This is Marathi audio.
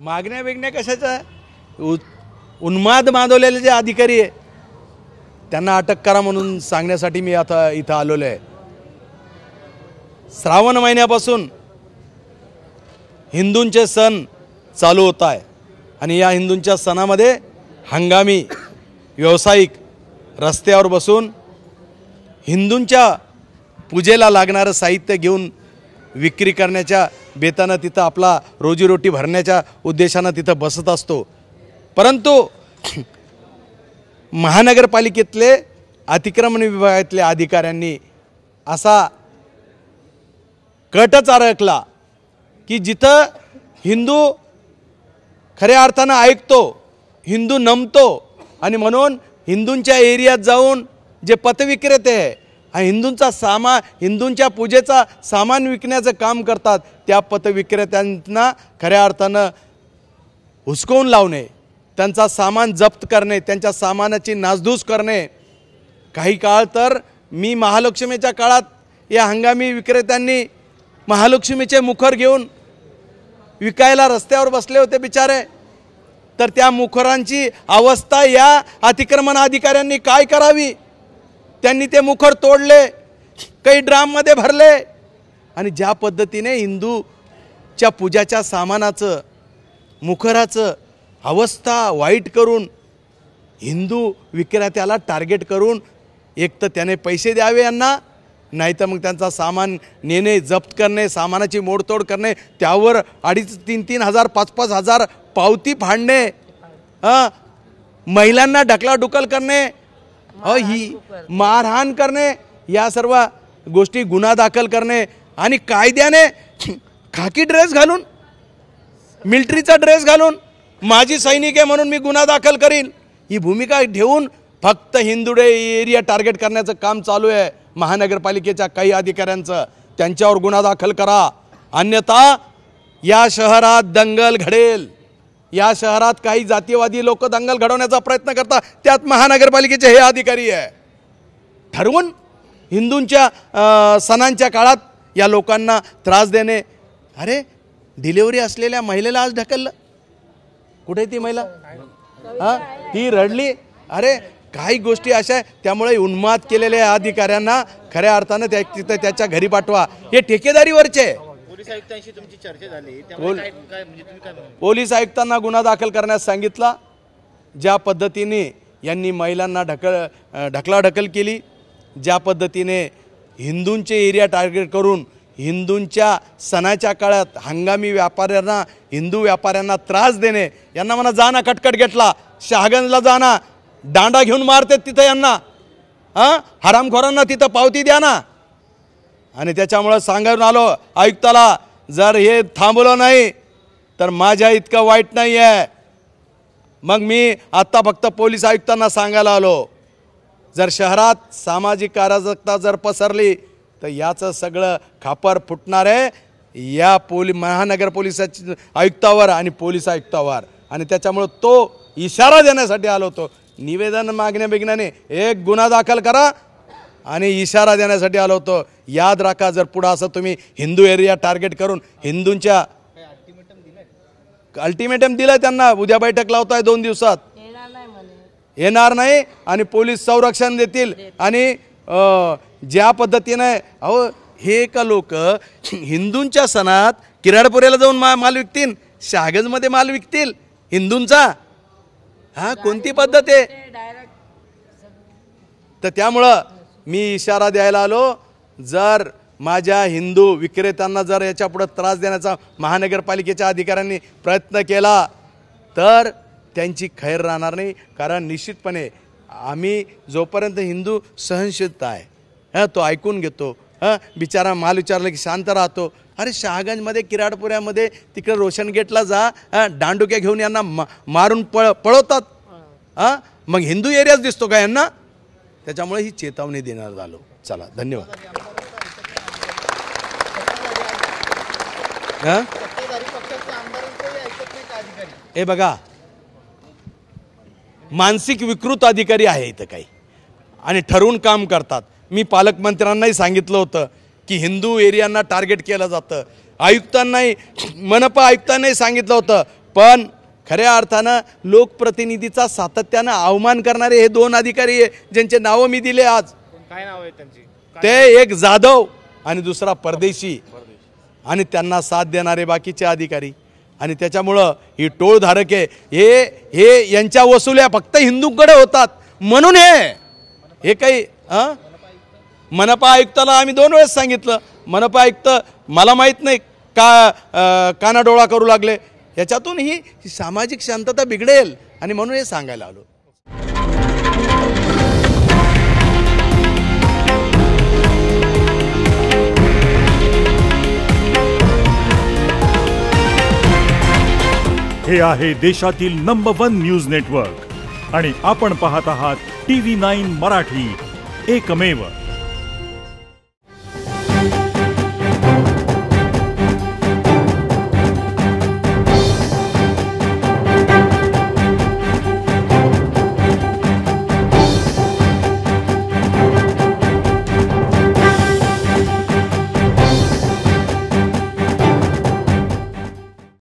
मागण्या वेगण्या कशाच्या? उन्माद माजवलेले जे अधिकारी आहे त्यांना अटक करा म्हणून सांगण्यासाठी मी आता इथं आलेलो आहे। श्रावण महिन्यापासून हिंदूंचे सण चालू होत आहे आणि या हिंदूंच्या सणामध्ये हंगामी व्यावसायिक रस्त्यावर बसून हिंदूंच्या पूजेला लागणारं साहित्य घेऊन विक्री करण्याच्या बेतानं तिथं आपला रोजीरोटी भरण्याच्या उद्देशानं तिथं बसत असतो। परंतु महानगरपालिकेतले अतिक्रमण विभागातले अधिकाऱ्यांनी असा कटच आखला की जिथं हिंदू खऱ्या अर्थानं ऐकतो, हिंदू नमतो आणि म्हणून हिंदूंच्या एरियात जाऊन जे पथविक्रेते आहे हिंदूंच्या पूजेचा सामान विकण्याचं काम करतात त्या पथविक्रेत्यांना खऱ्या अर्थानं हुसकवून लावणे, त्यांचा सामान जप्त करणे, त्यांच्या सामानाची नासधूस करणे। काही काळ तर मी महालक्ष्मीच्या काळात या हंगामी विक्रेत्यांनी महालक्ष्मीचे मुखर घेऊन विकायला रस्त्यावर बसले होते बिचारे, तर त्या मुखरांची अवस्था या अतिक्रमण अधिकाऱ्यांनी काय करावी? त्यांनी ते मुखर तोडले, काही ड्राममध्ये भरले आणि ज्या पद्धतीने हिंदूच्या पूजाच्या सामानाचं मुखराचं अवस्था वाईट करून हिंदू विक्रेत्याला टार्गेट करून एक तर त्याने पैसे द्यावे यांना, नाही तर मग त्यांचा सामान नेणे, जप्त करणे, सामानाची मोडतोड करणे, त्यावर 2,500-3,000 हजार 5,000 हजार पावती फाडणे, महिलांना ढकलाढुकल करणे, ही मारहाण करणे, या सर्व गोष्टी गुन्हा दाखल करणे आणि कायद्याने खाकी ड्रेस घालून, मिलिटरीचा ड्रेस घालून माझी सैनिक आहे म्हणून मी गुन्हा दाखल करीन, ही भूमिका ठेवून फक्त हिंदू एरिया टार्गेट करण्याचं काम चालू आहे महानगरपालिकेच्या काही अधिकाऱ्यांचं। त्यांच्यावर गुन्हा दाखल करा, अन्यथा या शहरात दंगल घडेल। या शहरात काही जातीयवादी लोक दंगल घडवण्याचा प्रयत्न करतात, त्यात महानगरपालिकेचे हे अधिकारी आहे। ठरवून हिंदूंच्या सणांच्या काळात या लोकांना त्रास देणे। अरे डिलिव्हरी असलेल्या महिलेला आज ढकललं, कुठे ती महिला? ती रडली। अरे काही गोष्टी अशा आहे, त्यामुळे उन्माद केलेल्या अधिकाऱ्यांना खऱ्या अर्थानं त्याच्या घरी पाठवा। हे ठेकेदारीवरचे पोलीस आयुक्तांशी तुमची चर्चा झाली, पोलीस आयुक्तांना गुन्हा दाखल करण्यास सांगितला। ज्या पद्धतीने यांनी महिलांना ढकलाढकल केली, ज्या पद्धतीने हिंदूंचे एरिया टार्गेट करून हिंदूंच्या सणाच्या काळात हंगामी व्यापाऱ्यांना, हिंदू व्यापाऱ्यांना त्रास देणे, यांना म्हणा जाना कटकट घेतला, शहागंजला जाना, दांडा घेऊन मारते तिथं यांना, हरामखोरांना तिथं पावती द्या ना। आणि त्याच्यामुळे सांगून आलो आयुक्ताला, जर हे थांबवलं नाही तर माझ्या इतकं वाईट नाही आहे। मग मी आत्ता फक्त पोलीस आयुक्तांना सांगायला आलो, जर शहरात सामाजिक अराजकता जर पसरली तर याचं सगळं खापर फुटणार आहे या महानगर पोलिसाच्या आयुक्तावर आणि पोलीस आयुक्तावर। आणि त्याच्यामुळे तो इशारा देण्यासाठी आलो होतो। निवेदन मागण्याने एक गुन्हा दाखल करा आणि इशारा देण्यासाठी आलो होतो। याद राखा, जर पुढे असं तुम्ही हिंदू एरिया टार्गेट करून हिंदूंच्या अल्टिमेटम दिलं त्यांना, उद्या बैठक लावताय 2 दिवसात, येणार नाही आणि पोलीस संरक्षण देतील। आणि ज्या पद्धतीने हे का लोक हिंदूंच्या सणात किराडपुऱ्याला जाऊन माल विकतील, शहागंजमध्ये माल विकतील हिंदूंचा, कोणती पद्धत आहे? तर त्यामुळं मी इशारा द्यायला आलो, जर माझ्या हिंदू विक्रेत्यांना जर याच्या पुढे त्रास देण्याचा महानगरपालिकेच्या अधिकाऱ्यांनी प्रयत्न केला तर त्यांची खैर राहणार नाही। कारण निश्चितपणे आम्ही जोपर्यंत हिंदू सहनशीलता आहे तो ऐकून घेतो, बिचारा माल विचारलं की शांत राहतो। अरे शहागंजमध्ये किराडपुऱ्यामध्ये तिकडे रोशन गेटला जा, दांडुक्या घेऊन यांना मारून पळवतात, मग हिंदू एरियाच दिसतो का यांना? त्याच्यामुळे ही चेतावणी देणार झालो। चला धन्यवाद। हे बघा, मानसिक विकृत अधिकारी आहे इथं काही आणि ठरवून काम करतात। मी पालकमंत्र्यांनाही सांगितलं होतं की हिंदू एरियांना टार्गेट केलं जातं, आयुक्तांनाही मनपा आयुक्तांनाही सांगितलं होतं, पण खऱ्या अर्थानं लोकप्रतिनिधीचा सातत्यानं अवमान करणारे हे 2 अधिकारी आहे ज्यांचे नावं मी दिले आज. काय नाव आहे त्यांची? ते एक जाधव आणि दुसरा परदेशी आणि त्यांना साथ देणारे बाकीचे अधिकारी. आणि त्याच्यामुळं ही टोळधारक आहे. हे यांच्या वसुल्या फक्त हिंदूंकडे होतात म्हणून हे काही मनपा आयुक्ताला आम्ही 2 वेळेस सांगितलं. मनपा आयुक्त मला माहीत नाही का कानाडोळा करू लागले. याच्यातून ही सामाजिक शांतता बिघडेल आणि म्हणून हे सांगायला आलो. हे आहे देशातील नंबर 1 न्यूज नेटवर्क आणि आपण पाहत आहात TV9 मराठी, एकमेव.